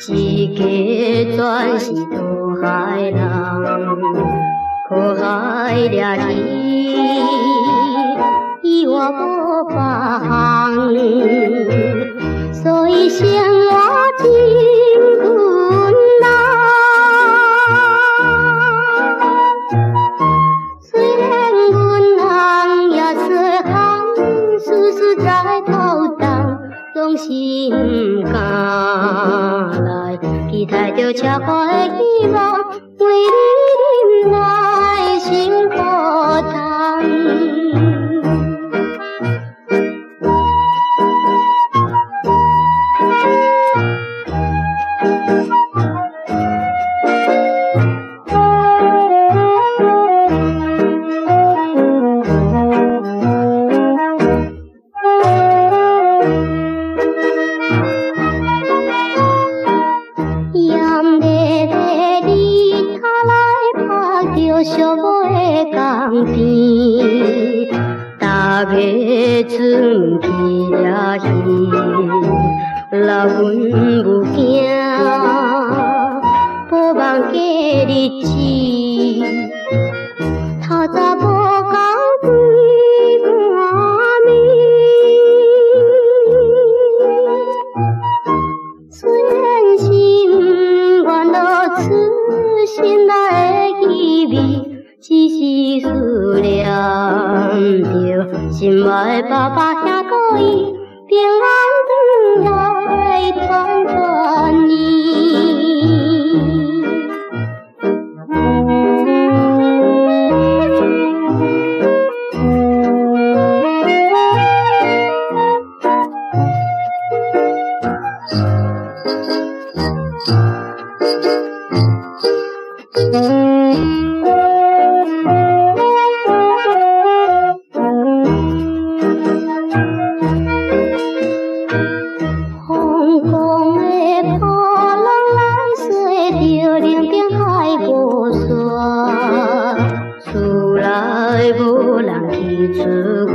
一家全是渡海人，靠海掠鱼，伊我无别项，所以生活真困难。虽然阮人也细汉，事事在头重，总是毋甘来期待着车花的希望，为你忍耐心苦痛。寂寞的江边，大家船去掠鱼，若阮无惊，无望过日子，透早无够规半暝。虽然心愿落此心内的意味。只是思念着心爱的爸爸兄哥伊，平安回来团团圆。厝内无人去出外，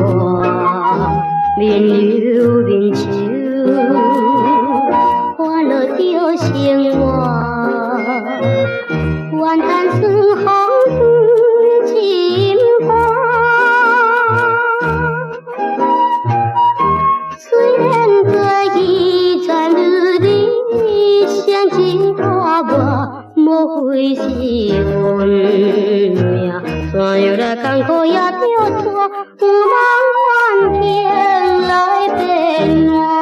面流面愁，烦恼着生活，怨叹酸风真寒。虽然过去全如理想一大半，莫非是运命？山药来艰苦也着拖，有人怨天来变乱。